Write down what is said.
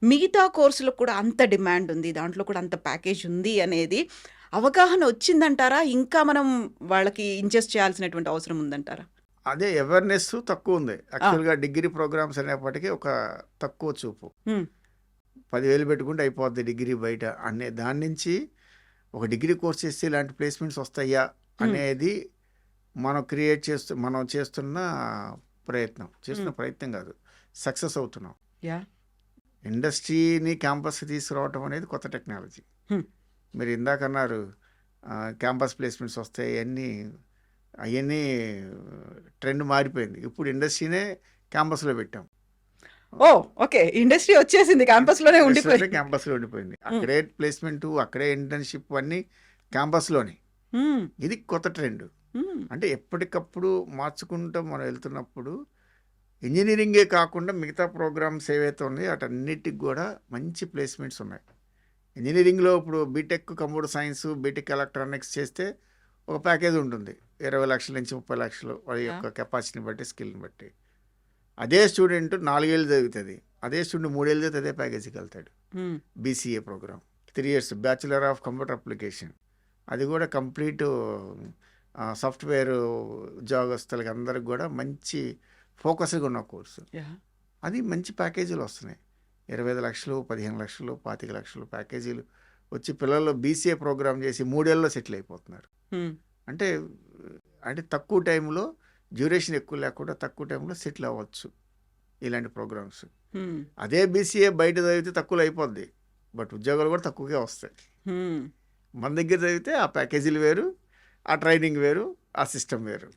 మిగతా కోర్సులకు కూడా అంత డిమాండ్ ఉంది. దాంట్లో కూడా అంత ప్యాకేజ్ ఉంది అనేది అవగాహన వచ్చిందంటారా? ఇంకా మనం వాళ్ళకి ఇంజెస్ట్ చేయాల్సినటువంటి అవసరం ఉందంటారా? అదే అవేర్‌నెస్ తక్కువుంది. ఆ! యాక్చువల్‌గా డిగ్రీ ప్రోగ్రామ్స్ అనేప్పటికి ఒక తక్కువ చూపు. హ్మ్. 10,000 పెట్టుకుంటే అయిపోద్ది డిగ్రీ బయట అనే దాని నుంచి ఒక డిగ్రీ కోర్స్ చేస్తే ఇలాంటి ప్లేస్‌మెంట్స్ వస్తాయా హ్మ్. అనేది మనం చేస్తున్న చేస్తున్న హ్మ్. ప్రయత్నం కాదు. సక్సెస్ అవుతున్నాం. యాహ్! ఇండస్ట్రీని క్యాంపస్‌కి తీసుకురావటం అనేది కొత్త టెక్నాలజీ. హ్మ్. మీరు ఇందాకన్నారు క్యాంపస్ ప్లేస్‌మెంట్స్ వస్తాయి అయన్నీ ట్రెండ్ మారిపోయింది. ఇప్పుడు ఇండస్ట్రీనే క్యాంపస్‌లో పెట్టాం. ఓహ్! ఓకే. ఇండస్ట్రీ వచ్చేసింది. క్యాంపస్‌లోనే ఇండస్ట్రీ ఉండిపోయింది. క్యాంపస్‌లో ఉండిపోయింది. హ్మ్. అక్కడే ప్లేస్‌మెంటు, అక్కడే ఇంటర్న్‌షిప్ అన్నీ క్యాంపస్‌లోనే. హ్మ్. ఇది కొత్త ట్రెండ్. హ్మ్. అంటే ఎప్పటికప్పుడు మార్చుకుంటూ మనం వెళ్తున్నప్పుడు ఇంజినీరింగే కాకుండా మిగతా ప్రోగ్రామ్స్ ఏవైతే ఉన్నాయో వాటన్నిటికి కూడా మంచి ప్లేస్‌మెంట్స్ ఉన్నాయి. ఇంజినీరింగ్‌లో ఇప్పుడు BTech computer science, BTech electronics చేస్తే ఒక ప్యాకేజ్ ఉంటుంది. 20,00,000 నుంచి 30,00,000 వాడి యాహ్! యొక్క కెపాసిటీని బట్టి, స్కిల్‌ని బట్టి. అదే స్టూడెంట్ 4 ఏళ్ళు చదువుతది. అదే స్టూడెంట్ 3 ఏళ్ళు చదివితే అదే ప్యాకేజీకి వెళ్తాడు. Hmm. BCA programme 3 years bachelor of computer application. అది కూడా కంప్లీట్ సాఫ్ట్వేర్ ఉద్యోగస్తులకి అందరికి కూడా మంచి ఫోకస్గా ఉన్న కోర్సు. యాహ్! అది మంచి ప్యాకేజీలు వస్తున్నాయి. 25,00,000, 15,00,000, 25,00,000 ప్యాకేజీలు వచ్చి పిల్లలు బీసీఏ ప్రోగ్రామ్ చేసి 3 ఏళ్లలో సెటిల్ అయిపోతున్నారు. హ్మ్. అంటే అంటే తక్కువ టైంలో డ్యూరేషన్ ఎక్కువ లేకుండా తక్కువ టైంలో సెటిల్ అవ్వచ్చు ఇలాంటి ప్రోగ్రామ్స్. హ్మ్. అదే బీసీఏ బయట చదివితే తక్కువలో అయిపోద్ది. బట్ ఉద్యోగాలు కూడా తక్కువగా వస్తాయి. హ్మ్. మన దగ్గర చదివితే ఆ ప్యాకేజీలు వేరు, ఆ ట్రైనింగ్ వేరు, ఆ సిస్టమ్ వేరు.